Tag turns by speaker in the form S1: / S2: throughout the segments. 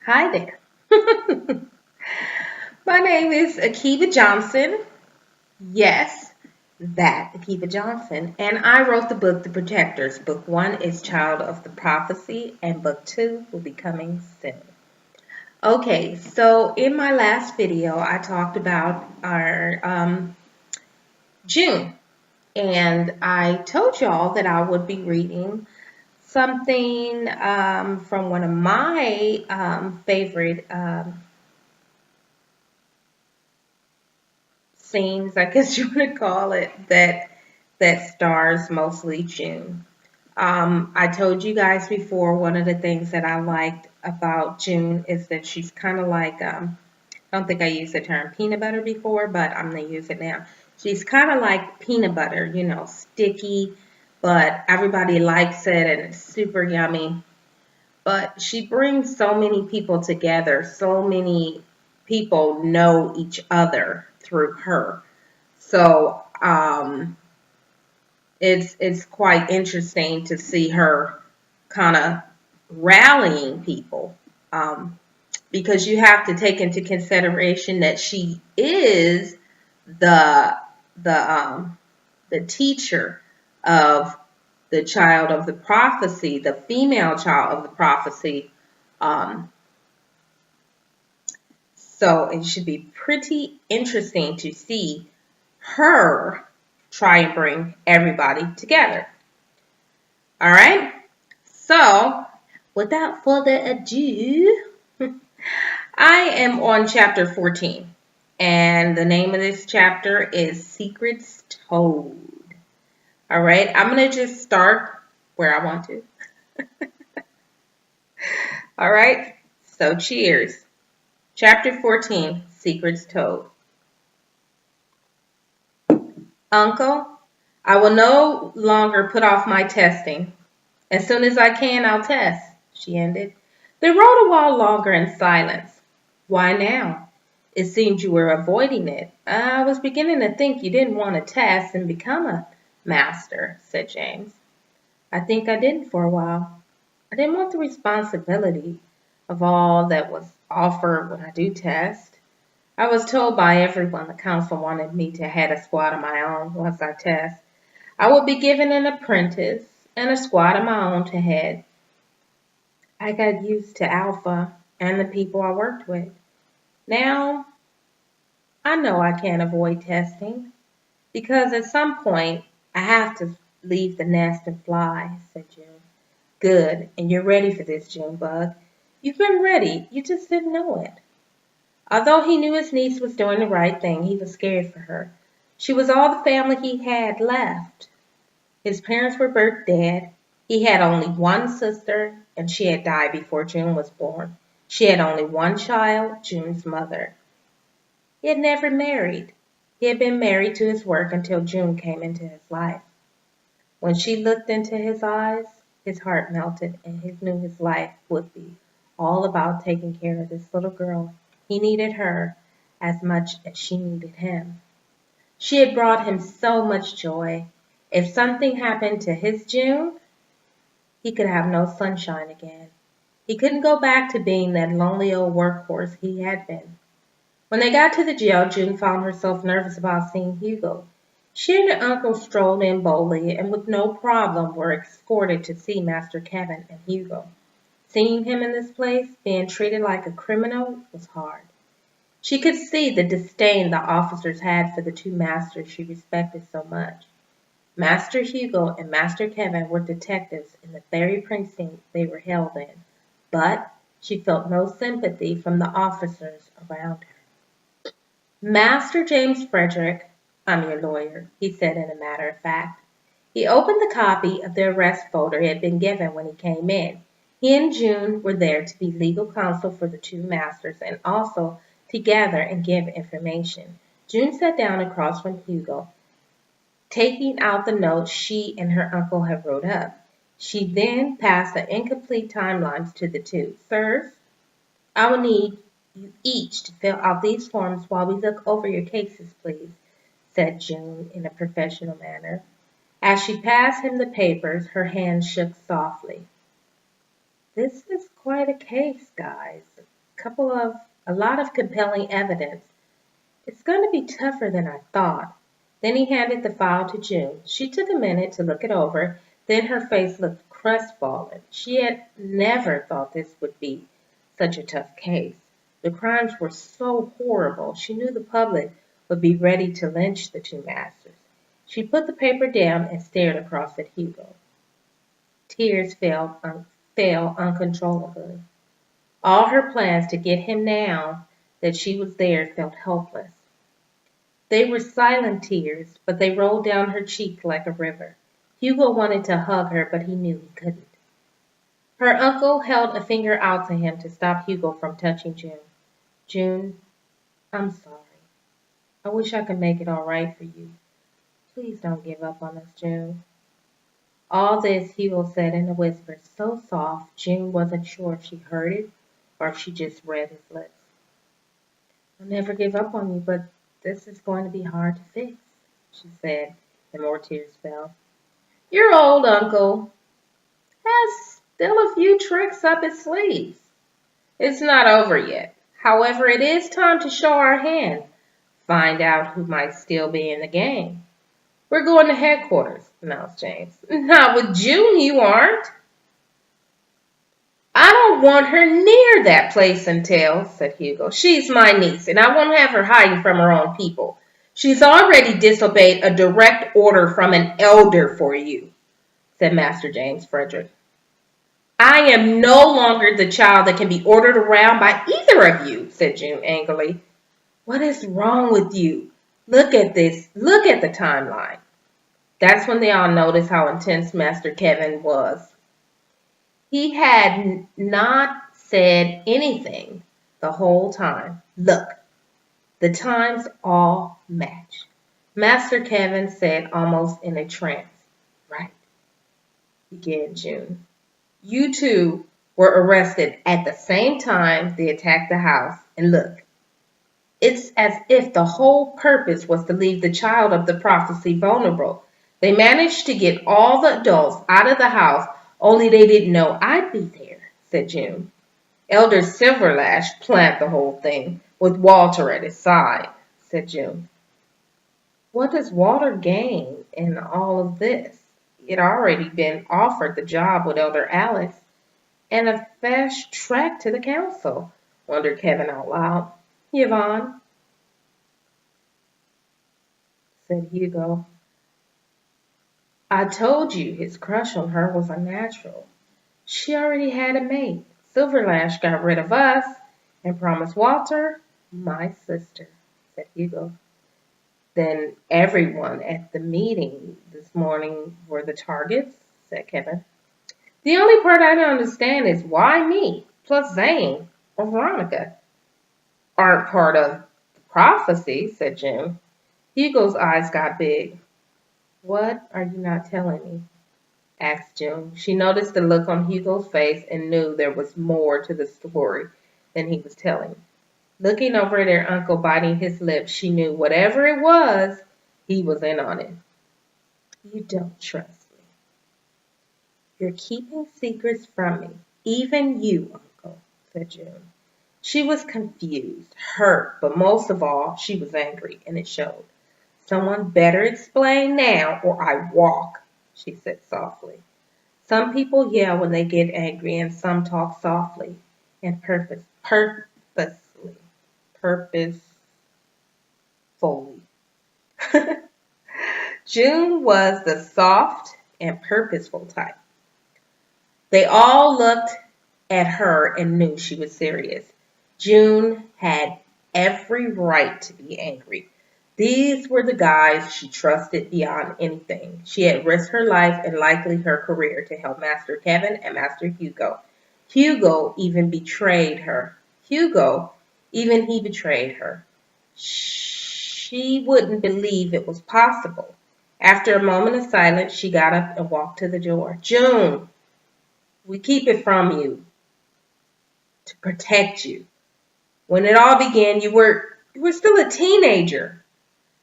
S1: Hi there. My name is Akiba Johnson. Yes, that Akiba Johnson. And I wrote the book, The Protectors. Book one is Child of the Prophecy, and book two will be coming soon. Okay, so in my last video, I talked about our June. And I told y'all that I would be reading something from one of my favorite scenes, I guess you would call it, that stars mostly June. I told you guys before, one of the things that I liked about June is that she's kind of like, I don't think I used the term peanut butter before, but I'm going to use it now. She's kind of like peanut butter, sticky, but everybody likes it and it's super yummy. But she brings so many people together. So many people know each other through her. So it's quite interesting to see her kind of rallying people, because you have to take into consideration that she is the the teacher of the child of the prophecy, the female child of the prophecy. Um, so it should be pretty interesting to see her try and bring everybody together. All right. So without further ado, I am on chapter 14. And the name of this chapter is Secrets Told. All right. I'm going to just start where I want to. All right. So cheers. Chapter 14, Secrets Told. Uncle, I will no longer put off my testing. As soon as I can, I'll test, she ended. They rode a while longer in silence. Why now? It seemed you were avoiding it. I was beginning to think you didn't want to test and become a master, said James. I think I didn't for a while. I didn't want the responsibility of all that was offered when I do test. I was told by everyone the council wanted me to head a squad of my own once I test. I would be given an apprentice and a squad of my own to head. I got used to Alpha and the people I worked with. Now, I know I can't avoid testing because at some point I have to leave the nest and fly, said June. Good, and you're ready for this, Junebug. You've been ready, you just didn't know it. Although he knew his niece was doing the right thing, he was scared for her. She was all the family he had left. His parents were both dead. He had only one sister, and she had died before June was born. She had only one child, June's mother. He had never married. He had been married to his work until June came into his life. When she looked into his eyes, his heart melted, and he knew his life would be all about taking care of this little girl. He needed her as much as she needed him. She had brought him so much joy. If something happened to his June, he could have no sunshine again. He couldn't go back to being that lonely old workhorse he had been. When they got to the jail, June found herself nervous about seeing Hugo. She and her uncle strolled in boldly and with no problem were escorted to see Master Kevin and Hugo. Seeing him in this place, being treated like a criminal, was hard. She could see the disdain the officers had for the two masters she respected so much. Master Hugo and Master Kevin were detectives in the very precinct they were held in, but she felt no sympathy from the officers around her. Master James Frederick, I'm your lawyer, he said in a matter of fact. He opened the copy of the arrest folder he had been given when he came in. He and June were there to be legal counsel for the two masters and also to gather and give information. June sat down across from Hugo, taking out the notes she and her uncle had wrote up. She then passed the incomplete timelines to the two. Sirs, I will need you each to fill out these forms while we look over your cases, please, said June in a professional manner. As she passed him the papers, her hand shook softly. This is quite a case, guys. a lot of compelling evidence. It's going to be tougher than I thought. Then he handed the file to June. She took a minute to look it over, then her face looked crestfallen. She had never thought this would be such a tough case. The crimes were so horrible. She knew the public would be ready to lynch the two masters. She put the paper down and stared across at Hugo. Tears fell uncontrollably. All her plans to get him now that she was there felt helpless. They were silent tears, but they rolled down her cheek like a river. Hugo wanted to hug her, but he knew he couldn't. Her uncle held a finger out to him to stop Hugo from touching June. June, I'm sorry. I wish I could make it all right for you. Please don't give up on us, June. All this Hugo said in a whisper so soft June wasn't sure if she heard it or if she just read his lips. I'll never give up on you, but this is going to be hard to fix, she said, and more tears fell. Your old uncle has still a few tricks up his sleeves. It's not over yet. However, it is time to show our hand, find out who might still be in the game. We're going to headquarters, announced James. Not with June, you aren't. I don't want her near that place until, said Hugo. She's my niece, and I won't have her hiding from her own people. She's already disobeyed a direct order from an elder for you, said Master James Frederick. I am no longer the child that can be ordered around by either of you, said June angrily. What is wrong with you? Look at this. Look at the timeline. That's when they all noticed how intense Master Kevin was. He had not said anything the whole time. Look, the times all match. Master Kevin said almost in a trance. Right, began June. You two were arrested at the same time they attacked the house. And look, it's as if the whole purpose was to leave the child of the prophecy vulnerable. They managed to get all the adults out of the house, only they didn't know I'd be there, said June. Elder Silverlash planned the whole thing, with Walter at his side, said June. What does Walter gain in all of this? He had already been offered the job with Elder Alex and a fast track to the council, wondered Kevin out loud. Yvonne, said Hugo. I told you his crush on her was unnatural. She already had a mate. Silverlash got rid of us and promised Walter my sister, said Hugo. Then everyone at the meeting this morning were the targets, said Kevin. The only part I don't understand is why me, plus Zane or Veronica, aren't part of the prophecy, said Jim. Hugo's eyes got big. What are you not telling me? Asked June. She noticed the look on Hugo's face and knew there was more to the story than he was telling. Looking over at her uncle biting his lips, she knew whatever it was, he was in on it. You don't trust me. You're keeping secrets from me. Even you, Uncle, said June. She was confused, hurt, but most of all, she was angry, and it showed. Someone better explain now, or I walk, she said softly. Some people yell when they get angry, and some talk softly and purposefully. June was the soft and purposeful type. They all looked at her and knew she was serious. June had every right to be angry. These were the guys she trusted beyond anything. She had risked her life and likely her career to help Master Kevin and Master Hugo. Hugo even betrayed her. He betrayed her. She wouldn't believe it was possible. After a moment of silence, she got up and walked to the door. June, we keep it from you to protect you. When it all began, you were still a teenager,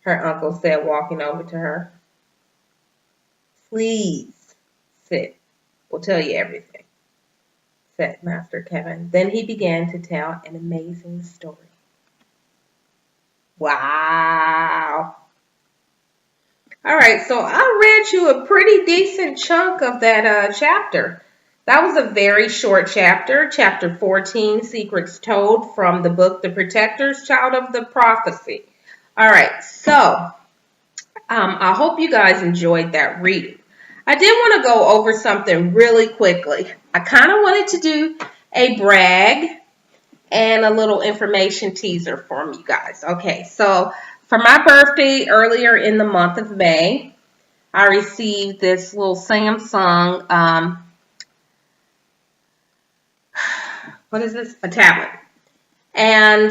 S1: her uncle said, walking over to her. Please sit. We'll tell you everything, said Master Kevin. Then he began to tell an amazing story. Wow. All right, so I read you a pretty decent chunk of that chapter. That was a very short chapter, chapter 14, Secrets Told, from the book The Protector's Child of the Prophecy. All right, so I hope you guys enjoyed that reading. I did want to go over something really quickly. I kind of wanted to do a brag and a little information teaser for you guys. Okay, so for my birthday earlier in the month of May, I received this little Samsung, what is this? A tablet. And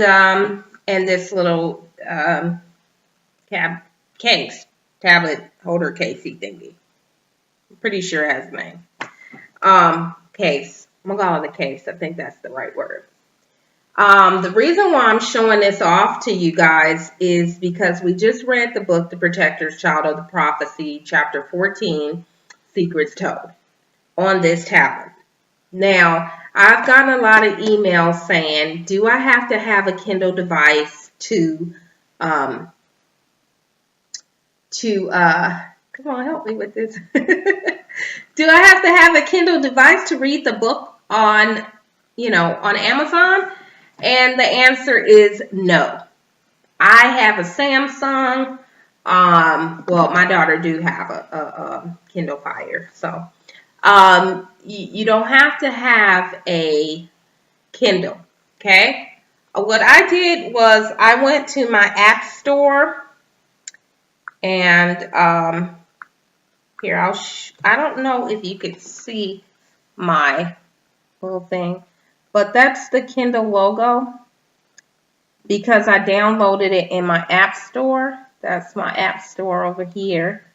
S1: this little tablet holder casey thingy. I'm pretty sure it has a name. Case. I'm going to call it a case. I think that's the right word. The reason why I'm showing this off to you guys is because we just read the book, The Protector's Child of the Prophecy, chapter 14, Secrets Told, on this tablet. Now, I've gotten a lot of emails saying, do I have to have a Kindle device to come on, help me with this. Do I have to have a Kindle device to read the book on Amazon? And the answer is no. I have a Samsung. Well, my daughter do have a Kindle Fire. So you don't have to have a Kindle. Okay. What I did was I went to my app store and here I don't know if you could see my little thing. But that's the Kindle logo because I downloaded it in my app store. That's my app store over here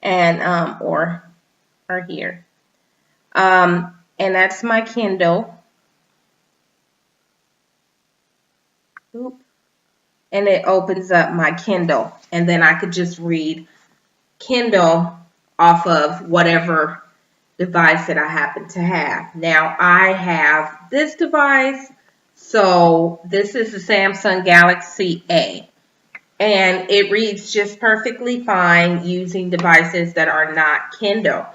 S1: and or here. And that's my Kindle. Oop. And it opens up my Kindle. And then I could just read Kindle off of whatever device that I happen to have. Now I have this device, so this is the Samsung Galaxy A, and it reads just perfectly fine using devices that are not Kindle.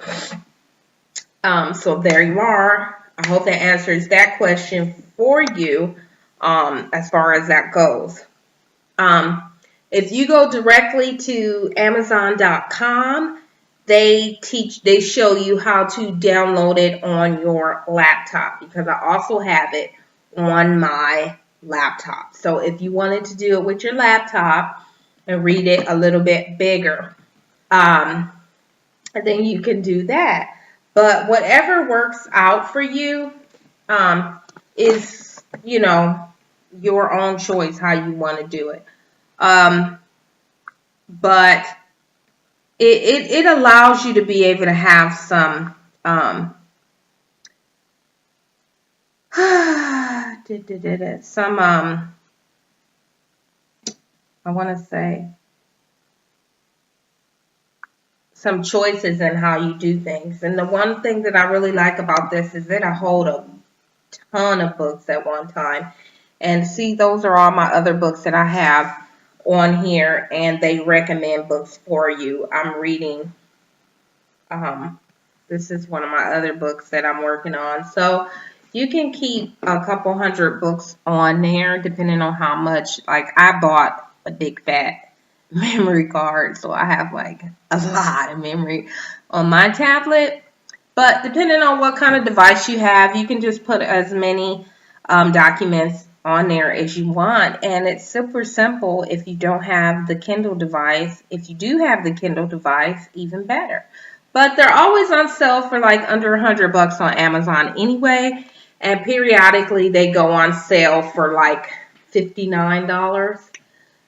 S1: So there you are. I hope that answers that question for you as far as that goes. If you go directly to Amazon.com, they show you how to download it on your laptop because I also have it on my laptop. So if you wanted to do it with your laptop and read it a little bit bigger, then you can do that. But whatever works out for you is, your own choice how you want to do it. But it allows you to be able to have some I want to say some choices in how you do things. And the one thing that I really like about this is that I hold a ton of books at one time. And see, those are all my other books that I have on here, and they recommend books for you. I'm reading, this is one of my other books that I'm working on. So you can keep a couple hundred books on there depending on how much, like I bought a big fat memory card, so I have like a lot of memory on my tablet. But depending on what kind of device you have, you can just put as many documents on there as you want, and it's super simple if you don't have the Kindle device. If you do have the Kindle device, even better. But they're always on sale for like under $100 on Amazon anyway, and periodically they go on sale for like $59.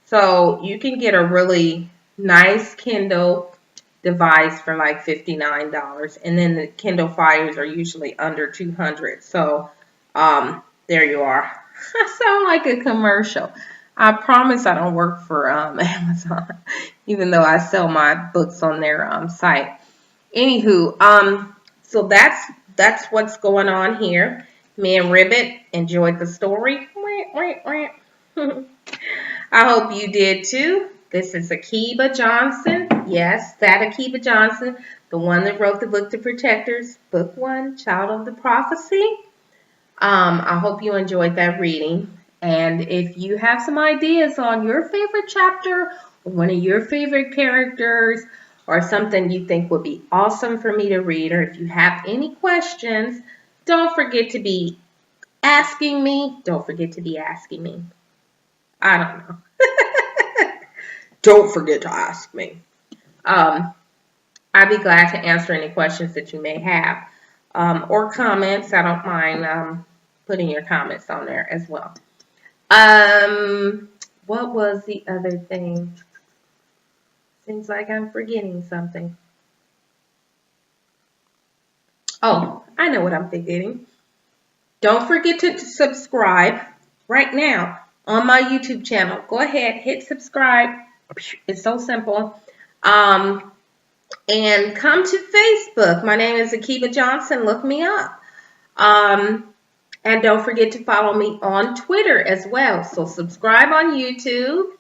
S1: So you can get a really nice Kindle device for like $59, and then the Kindle Fires are usually under $200. So there you are. I sound like a commercial. I promise I don't work for Amazon, even though I sell my books on their site. Anywho, so that's what's going on here. Me and Ribbit enjoyed the story. I hope you did too. This is Akiba Johnson. Yes, that Akiba Johnson, the one that wrote the book The Protectors, Book 1, Child of the Prophecy. I hope you enjoyed that reading. And if you have some ideas on your favorite chapter, or one of your favorite characters, or something you think would be awesome for me to read, or if you have any questions, don't forget to be asking me. Don't forget to be asking me. I don't know. Don't forget to ask me. I'd be glad to answer any questions that you may have, or comments. I don't mind putting your comments on there as well. What was the other thing? Seems like I'm forgetting something. Oh, I know what I'm forgetting. Don't forget to subscribe right now on my YouTube channel. Go ahead, hit subscribe. It's so simple. And come to Facebook. My name is Akiba Johnson. Look me up. And don't forget to follow me on Twitter as well. So subscribe on YouTube,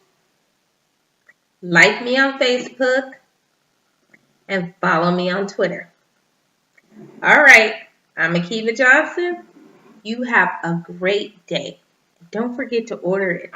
S1: like me on Facebook, and follow me on Twitter. All right. I'm Akiba Johnson. You have a great day. Don't forget to order it.